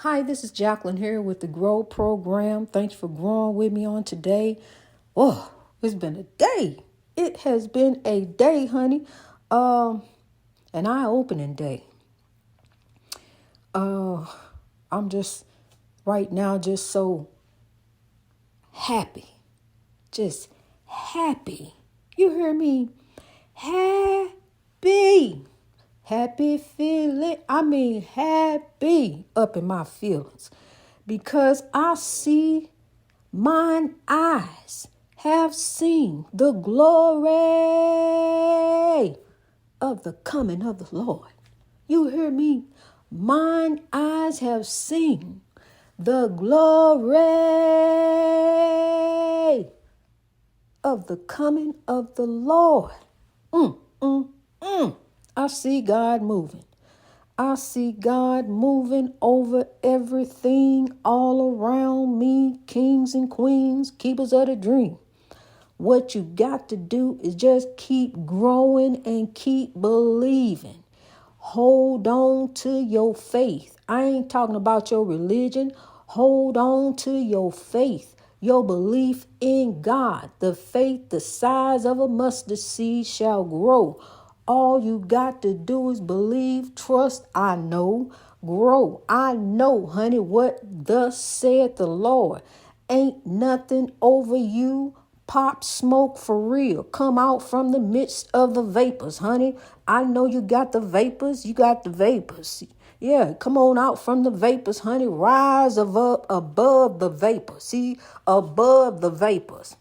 Hi, this is Jacqueline here with the Grow Program. Thank you for growing with me on today. Oh, it's been a day. It has been a day, honey. An eye-opening day. I'm just right now just so happy. Just happy. You hear me? Happy. Happy feeling. Happy up in my feelings. Because I see mine eyes have seen the glory of the coming of the Lord. You hear me? Mine eyes have seen the glory of the coming of the Lord. I see God moving. I see God moving over everything all around me, kings and queens, keepers of the dream. What you got to do is just keep growing and keep believing. Hold on to your faith. I ain't talking about your religion. Hold on to your faith, your belief in God. The faith the size of a mustard seed shall grow. All you got to do is believe, trust, I know, grow. I know, honey, what thus saith the Lord. Ain't nothing over you. Pop smoke for real. Come out from the midst of the vapors, honey. I know you got the vapors. You got the vapors. Yeah, come on out from the vapors, honey. Rise above the vapors. See, above the vapors.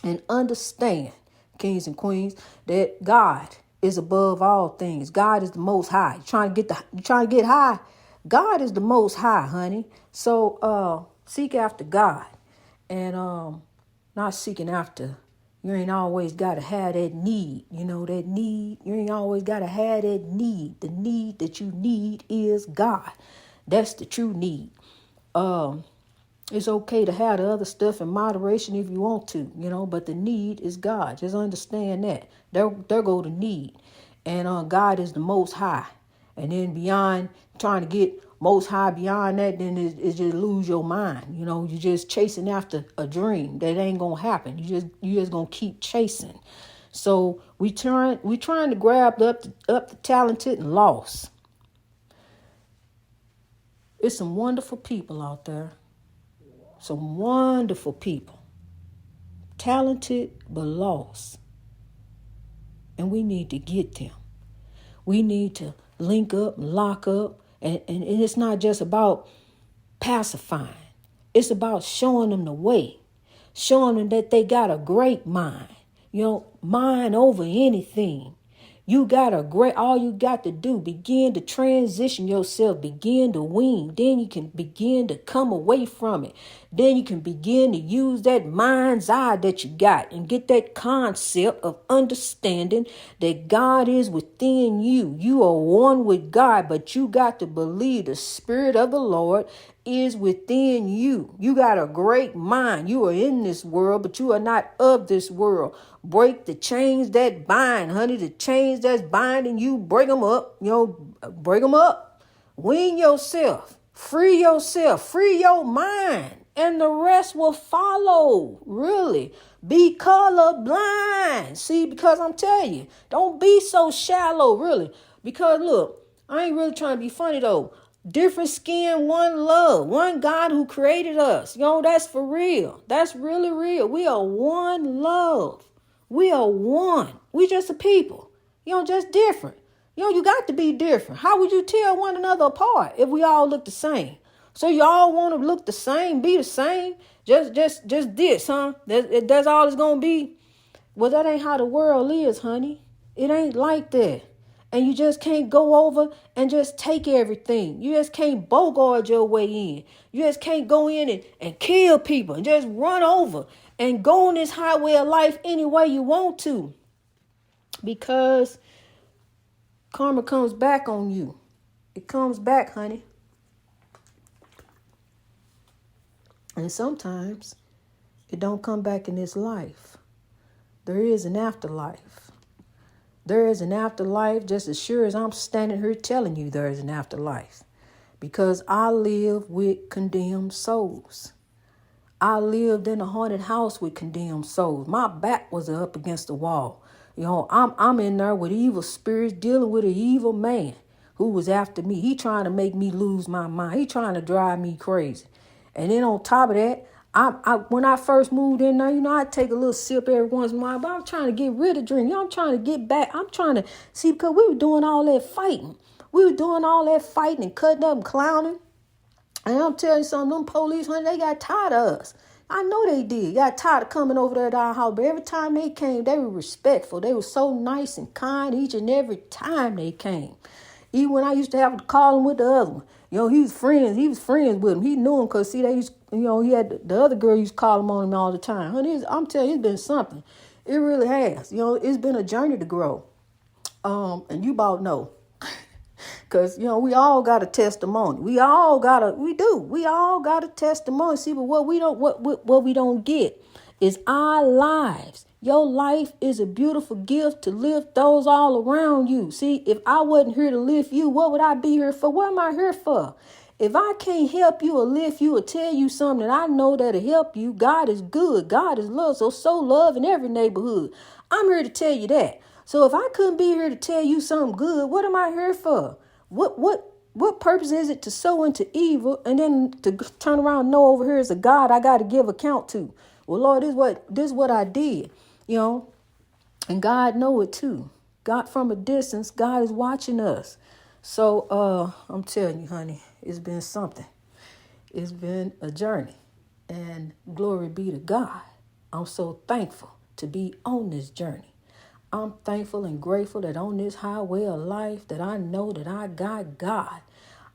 And understand, kings and queens, that God is above all things. God is the most high. You trying to get high? God is the most high, honey. So seek after God. And not seeking after. You ain't always gotta have that need. You know, that need. You ain't always gotta have that need. The need that you need is God. That's the true need. It's okay to have the other stuff in moderation if you want to, but the need is God. Just understand that. There go the need. And God is the most high. And then beyond trying to get most high beyond that, then it's just lose your mind. You're just chasing after a dream that ain't gonna happen. You just gonna keep chasing. So we trying to grab up the talented and lost. It's some wonderful people out there. Some wonderful people. Talented but lost. And we need to get them. We need to link up, lock up. And it's not just about pacifying. It's about showing them the way. Showing them that they got a great mind. Mind over anything. All you got to do, begin to transition yourself, begin to wean. Then you can begin to come away from it. Then you can begin to use that mind's eye that you got and get that concept of understanding that God is within you. You are one with God, but you got to believe the Spirit of the Lord is within you. You got a great mind. You are in this world, but you are not of this world. Break the chains that bind, honey. The chains that's binding you, break them up. Break them up. Wean yourself. Free yourself. Free your mind. And the rest will follow. Really. Be colorblind. See, because I'm telling you, don't be so shallow, really. Because look, I ain't really trying to be funny though. Different skin, one love, one God who created us. That's for real. That's really real. We are one love. We are one. We just a people. Just different. You got to be different. How would you tell one another apart if we all look the same? So you all want to look the same, be the same? Just this, huh? That's all it's going to be? Well, that ain't how the world is, honey. It ain't like that. And you just can't go over and just take everything. You just can't bogart your way in. You just can't go in and kill people and just run over and go on this highway of life any way you want to. Because karma comes back on you. It comes back, honey. And sometimes it don't come back in this life. There is an afterlife. There is an afterlife just as sure as I'm standing here telling you there is an afterlife. because I live with condemned souls. I lived in a haunted house with condemned souls. My back was up against the wall. I'm in there with evil spirits dealing with an evil man who was after me. He trying to make me lose my mind. He trying to drive me crazy. And then on top of that, when I first moved in there, I'd take a little sip every once in a while, but I'm trying to get rid of drink. I'm trying to get back. I'm trying to see, because we were doing all that fighting. We were doing all that fighting and cutting up and clowning. And I'm telling you something, them police, honey, they got tired of us. I know they did. Got tired of coming over there to our house. But every time they came, they were respectful. They were so nice and kind each and every time they came. Even when I used to have to call him with the other one. He was friends. He was friends with him. He knew him because, see, they used, he had the other girl used to call him on him all the time. Honey, I'm telling you, it's been something. It really has. It's been a journey to grow. And you about know. Because, we all got a testimony. We all got a testimony. See, but what we don't get is our lives. Your life is a beautiful gift to lift those all around you. See, if I wasn't here to lift you, what would I be here for? What am I here for? If I can't help you or lift you or tell you something that I know that'll help you, God is good. God is love. So sow love in every neighborhood. I'm here to tell you that. So if I couldn't be here to tell you something good, what am I here for? What purpose is it to sow into evil and then to turn around and know over here is a God I got to give account to? Well, Lord, this is what I did, and God know it too. God, from a distance, God is watching us. So I'm telling you, honey, it's been something. It's been a journey, and glory be to God. I'm so thankful to be on this journey. I'm thankful and grateful that on this highway of life that I know that I got God.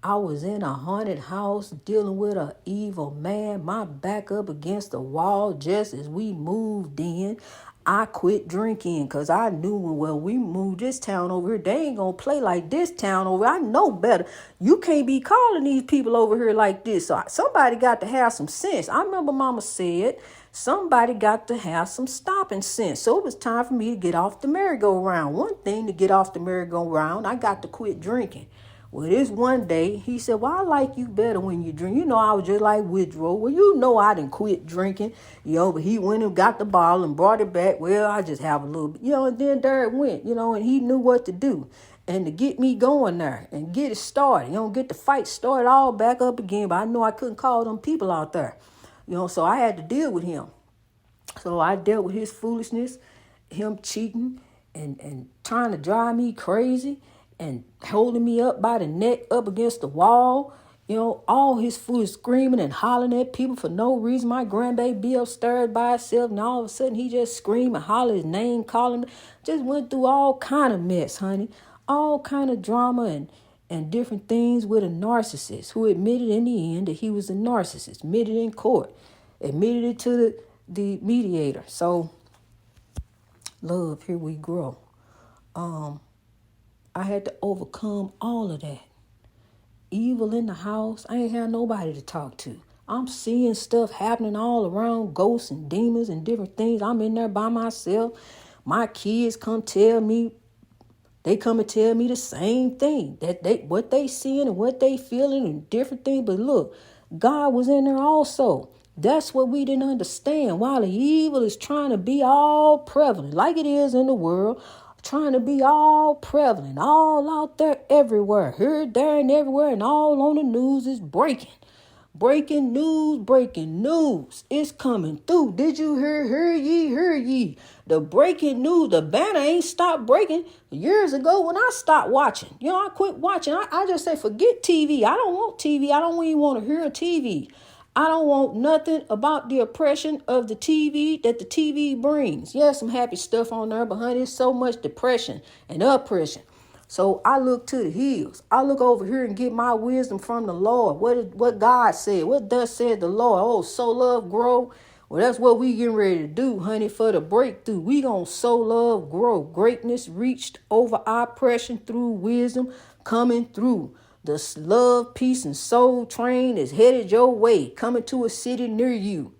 I was in a haunted house dealing with an evil man, my back up against the wall just as we moved in. I quit drinking because I knew when we moved this town over here, they ain't going to play like this town over here. I know better. You can't be calling these people over here like this. So somebody got to have some sense. I remember Mama said, somebody got to have some stopping sense. So it was time for me to get off the merry-go-round. One thing to get off the merry-go-round, I got to quit drinking. Well, this one day, he said, well, I like you better when you drink. I was just like Woodrow. Well, I didn't quit drinking, but he went and got the bottle and brought it back. Well, I just have a little bit, and then there it went, and he knew what to do. And to get me going there and get it started, get the fight started all back up again. But I know I couldn't call them people out there, so I had to deal with him. So I dealt with his foolishness, him cheating and trying to drive me crazy and holding me up by the neck up against the wall. All his food screaming and hollering at people for no reason. My grandbaby be upstairs by herself, and all of a sudden he just scream and holler his name, calling me. Just went through all kind of mess, honey. All kind of drama and different things with a narcissist who admitted in the end that he was a narcissist. Admitted in court. Admitted it to the mediator. So, love, here we grow. I had to overcome all of that. Evil in the house. I ain't had nobody to talk to. I'm seeing stuff happening all around, ghosts and demons and different things. I'm in there by myself. My kids come and tell me the same thing. What they seeing and what they feeling and different things. But look, God was in there also. That's what we didn't understand. While the evil is trying to be all prevalent, like it is in the world, trying to be all prevalent, all out there everywhere, here, there, and everywhere, and all on the news is breaking. Breaking news. It's coming through. Did you hear ye? The breaking news, the banner ain't stopped breaking years ago when I stopped watching. I quit watching. I just say, forget TV. I don't want TV. I don't even want to hear TV. I don't want nothing about the oppression of the TV that the TV brings. Yes, some happy stuff on there, but honey, it's so much depression and oppression. So I look to the hills. I look over here and get my wisdom from the Lord. What God said. What thus said the Lord? Oh, sow love, grow. Well, that's what we getting ready to do, honey, for the breakthrough. We gonna sow love, grow. Greatness reached over oppression through wisdom coming through. The love, peace, and soul train is headed your way, coming to a city near you.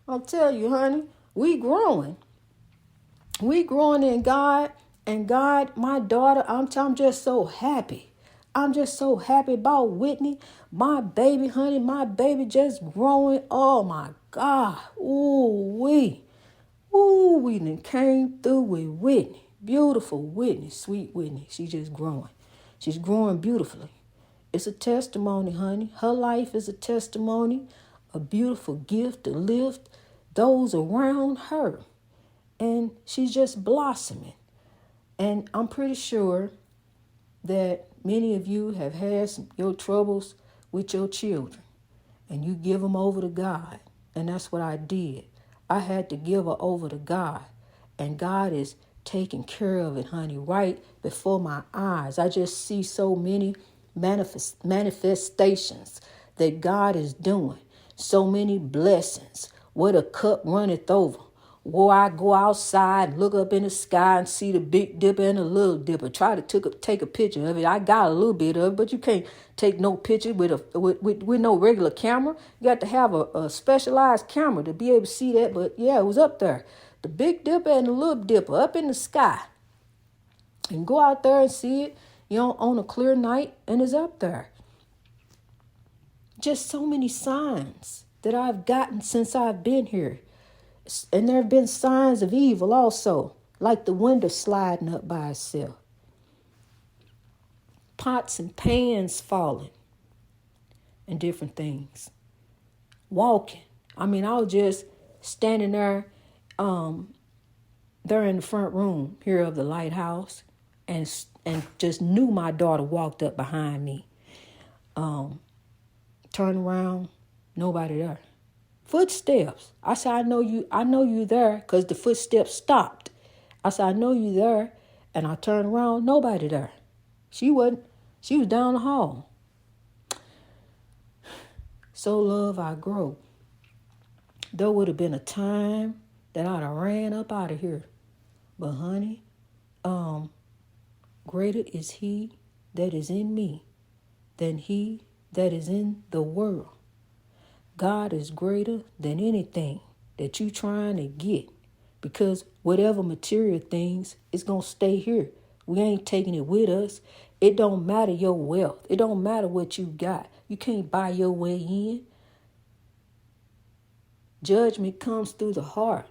I'll tell you, honey, we growing. We growing in God. And God, my daughter, I'm just so happy. I'm just so happy about Whitney. My baby, honey, my baby just growing. Oh, my God. Ooh-wee. Ooh, we done came through with Whitney. Beautiful Whitney, sweet Whitney. She just growing. She's growing beautifully. It's a testimony, honey. Her life is a testimony, a beautiful gift to lift those around her. And she's just blossoming. And I'm pretty sure that many of you have had your troubles with your children. And you give them over to God. And that's what I did. I had to give her over to God. And God is taking care of it, honey, right before my eyes. I just see so many manifestations that God is doing. So many blessings. Where the cup runneth over. Where I go outside, look up in the sky and see the Big Dipper and the Little Dipper. Try to take a picture of it. I got a little bit of it, but you can't take no picture with no regular camera. You got to have a specialized camera to be able to see that. But yeah, it was up there. The Big Dipper and the Little Dipper up in the sky. And go out there and see it, on a clear night, and it's up there. Just so many signs that I've gotten since I've been here. And there have been signs of evil also, like the window sliding up by itself. Pots and pans falling and different things. Walking. I was just standing there in the front room here of the lighthouse and just knew my daughter walked up behind me. Turned around, nobody there. Footsteps. I said, I know you there, because the footsteps stopped. I said, I know you there. And I turned around, nobody there. She was down the hall. So love, I grow. There would have been a time that I'd have ran up out of here. But honey, greater is he that is in me than he that is in the world. God is greater than anything that you trying to get, because whatever material things is going to stay here. We ain't taking it with us. It don't matter your wealth. It don't matter what you got. You can't buy your way in. Judgment comes through the heart,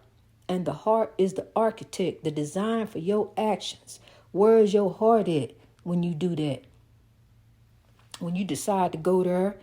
and the heart is the architect, the design for your actions. Where is your heart at when you do that? When you decide to go there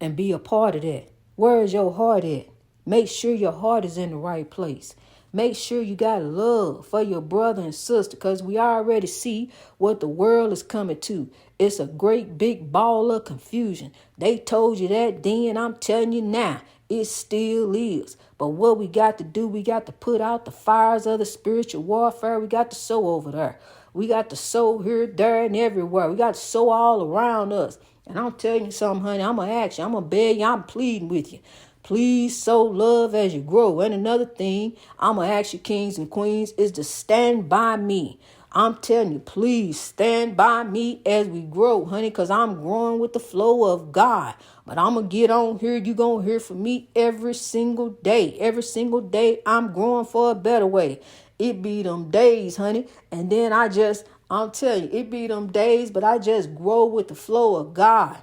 and be a part of that? Where is your heart at? Make sure your heart is in the right place. Make sure you got love for your brother and sister, because we already see what the world is coming to. It's a great big ball of confusion. They told you that then, I'm telling you now, it still is. But what we got to do, we got to put out the fires of the spiritual warfare. We got to sow over there. We got to sow here, there, and everywhere. We got to sow all around us. And I'm telling you something, honey, I'm going to ask you, I'm going to beg you, I'm pleading with you. Please sow love as you grow. And another thing I'm going to ask you, kings and queens, is to stand by me. I'm telling you, please stand by me as we grow, honey, because I'm growing with the flow of God. But I'm going to get on here. You're going to hear from me every single day. Every single day, I'm growing for a better way. It be them days, honey. And then I'm telling you, it be them days, but I just grow with the flow of God.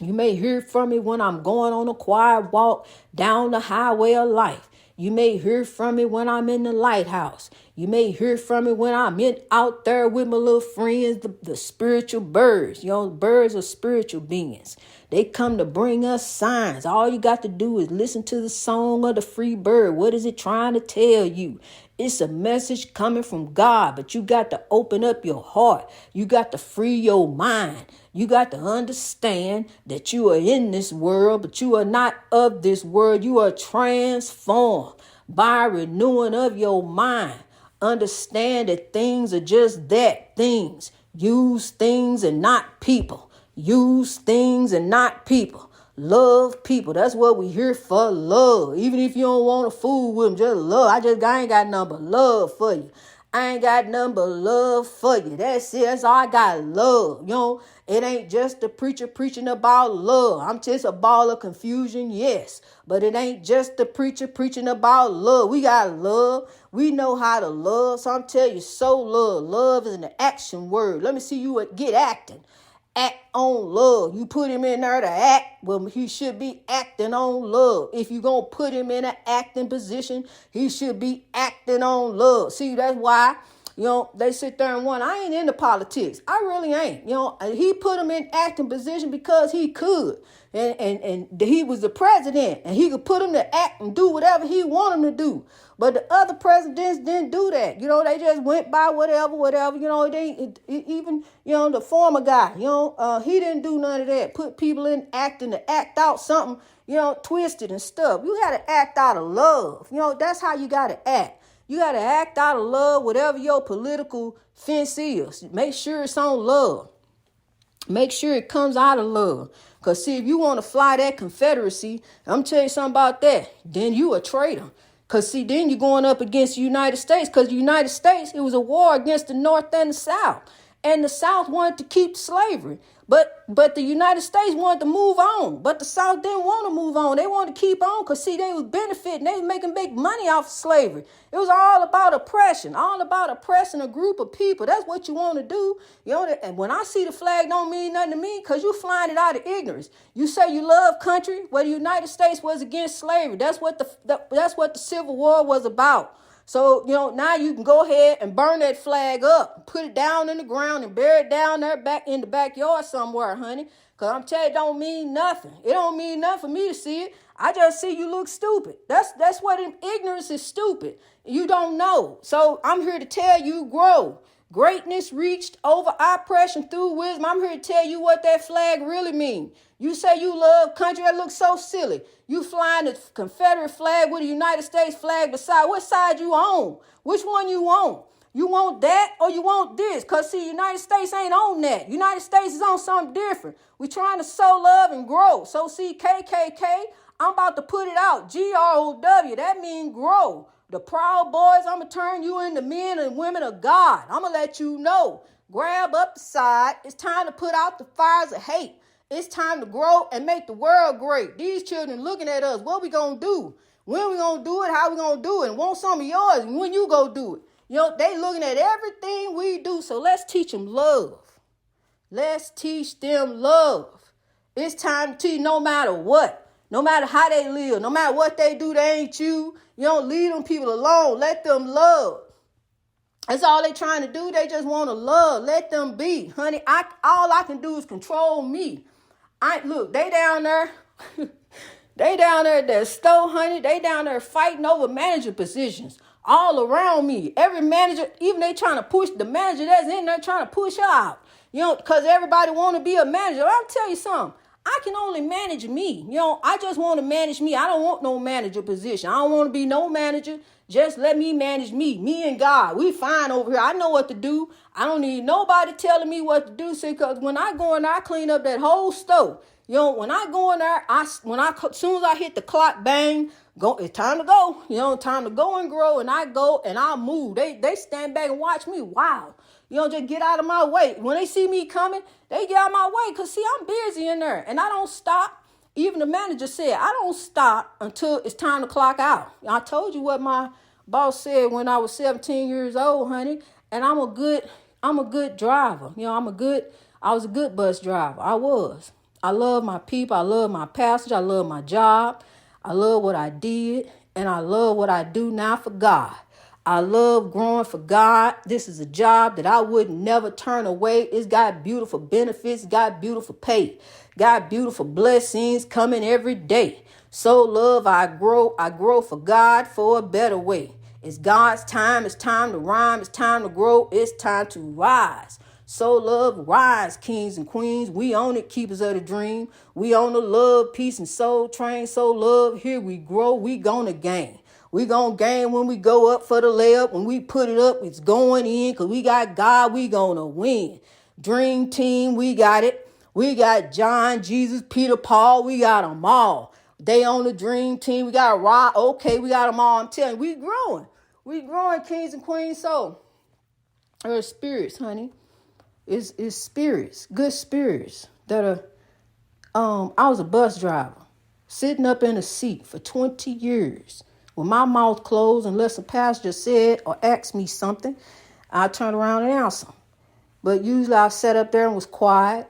You may hear from me when I'm going on a quiet walk down the highway of life. You may hear from me when I'm in the lighthouse. You may hear from me when I'm out there with my little friends, the spiritual birds. Birds are spiritual beings. They come to bring us signs. All you got to do is listen to the song of the free bird. What is it trying to tell you? It's a message coming from God, but you got to open up your heart. You got to free your mind. You got to understand that you are in this world, but you are not of this world. You are transformed by renewing of your mind. Understand that things are just that, things. Use things and not people. Use things and not people. Love people. That's what we here for, love. Even if you don't want to fool with them, just love. I ain't got nothing but love for you. I ain't got nothing but love for you. That's it. That's all I got, love. It ain't just the preacher preaching about love. I'm just a ball of confusion, yes. But it ain't just the preacher preaching about love. We got love. We know how to love. So I'm telling you, sow love. Love is an action word. Let me see you get acting. act on love. You put him in there to act, well, he should be acting on love. If you're going to put him in an acting position, he should be acting on love. See, that's why, they sit there and wonder, I ain't into politics. I really ain't. He put him in acting position because he could. And he was the president, and he could put him to act and do whatever he wanted him to do. But the other presidents didn't do that. They just went by whatever. They even, the former guy, he didn't do none of that. Put people in acting to act out something, twisted and stuff. You got to act out of love. That's how you got to act. You got to act out of love, whatever your political fence is. Make sure it's on love. Make sure it comes out of love. Because, see, if you want to fly that Confederacy, I'm telling you something about that, then you a traitor. Because, see, then you're going up against the United States. Because the United States, it was a war against the North and the South. And the South wanted to keep slavery. But the United States wanted to move on. But the South didn't want to move on. They wanted to keep on because, see, they was benefiting. They was making big money off of slavery. It was all about oppression, all about oppressing a group of people. That's what you want to do. And when I see the flag, don't mean nothing to me because you flying it out of ignorance. You say you love country. Well, the United States was against slavery. That's what the Civil War was about. So, now you can go ahead and burn that flag up, put it down in the ground and bury it down there back in the backyard somewhere, honey. Because I'm telling you, it don't mean nothing. It don't mean nothing for me to see it. I just see you look stupid. That's what ignorance is, stupid. You don't know. So I'm here to tell you, grow. Greatness reached over oppression through wisdom. I'm here to tell you what that flag really means. You say you love country. That looks so silly. You flying the Confederate flag with the United States flag beside. What side you on? Which one you want? You want that or you want this? Because, see, United States ain't on that. United States is on something different. We're trying to sow love and grow. So, see, KKK, I'm about to put it out. GROW, that means grow. The Proud Boys, I'm going to turn you into men and women of God. I'm going to let you know. Grab up the side. It's time to put out the fires of hate. It's time to grow and make the world great. These children looking at us. What we going to do? When we going to do it? How we going to do it? And want some of yours when you go do it. They looking at everything we do. So let's teach them love. Let's teach them love. It's time to teach no matter what. No matter how they live. No matter what they do, they ain't you. You don't leave them people alone. Let them love. That's all they trying to do. They just want to love. Let them be. Honey, all I can do is control me. Look, they down there. They down there at that store, honey. They down there fighting over manager positions all around me. Every manager, even they trying to push the manager that's in there trying to push her out. Because everybody want to be a manager. I'll tell you something. I can only manage me. I just want to manage me. I don't want no manager position. I don't want to be no manager. Just let me manage me. Me and God. We fine over here. I know what to do. I don't need nobody telling me what to do. See, because when I go in there, I clean up that whole stove. When I go in there, as soon as I hit the clock, bang, go. It's time to go. Time to go and grow. And I go and I move. They stand back and watch me. Wow. Just get out of my way. When they see me coming, they get out of my way. Because, see, I'm busy in there. And I don't stop. Even the manager said, I don't stop until it's time to clock out. I told you what my boss said when I was 17 years old, honey. And I'm a good driver. I was a good bus driver. I was. I love my people. I love my passage. I love my job. I love what I did. And I love what I do now for God. I love growing for God. This is a job that I would never turn away. It's got beautiful benefits, got beautiful pay, got beautiful blessings coming every day. So love, I grow for God for a better way. It's God's time. It's time to rhyme. It's time to grow. It's time to rise. So love, rise, kings and queens. We own it, keepers of the dream. We own the love, peace, and soul train. So love, here we grow. We gonna gain. We gonna gain when we go up for the layup. When we put it up, it's going in because we got God. We gonna win. Dream team, we got it. We got John, Jesus, Peter, Paul. We got them all. They on the dream team. We got Rod. Okay, we got them all. I'm telling you, we growing. We growing, kings and queens. So, spirits, honey. It's spirits, good spirits that are. I was a bus driver, sitting up in a seat for 20 years. With my mouth closed, unless a passenger said or asked me something, I turned around and answered. But usually I sat up there and was quiet.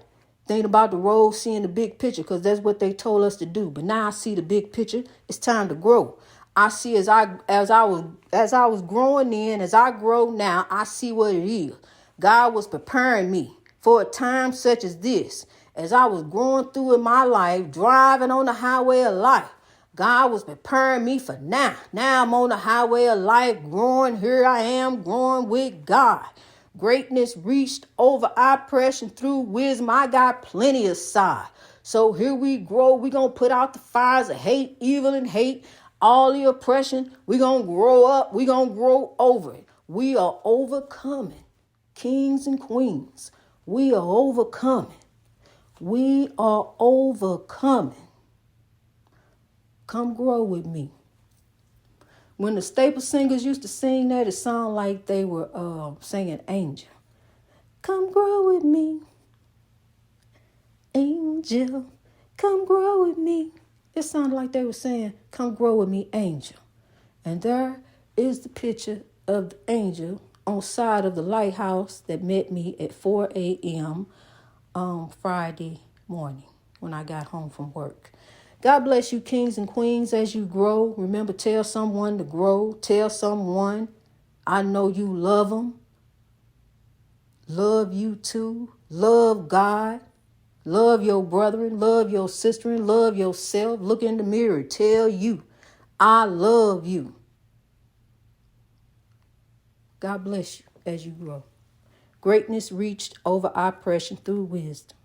Thinking about the road, seeing the big picture, because that's what they told us to do. But now I see the big picture. It's time to grow. I see as I was growing in, as I grow now, I see what it is. God was preparing me for a time such as this. As I was growing through in my life, driving on the highway of life, God was preparing me for now. Now I'm on the highway of life, growing. Here I am, growing with God. Greatness reached over oppression through wisdom. I got plenty of side. So here we grow. We're going to put out the fires of hate, evil and hate, all the oppression. We're going to grow up. We're going to grow over it. We are overcoming. Kings and queens, we are overcoming. We are overcoming. Come grow with me. When the staple singers used to sing that, it sounded like they were singing Angel. Come grow with me. Angel, come grow with me. It sounded like they were saying, come grow with me, Angel. And there is the picture of the angel on side of the lighthouse that met me at 4 a.m. on Friday morning when I got home from work. God bless you, kings and queens, as you grow. Remember, tell someone to grow. Tell someone, I know you love them. Love you too. Love God. Love your brethren. Love your sister. And love yourself. Look in the mirror. Tell you, I love you. God bless you as you grow. Greatness reached over oppression through wisdom.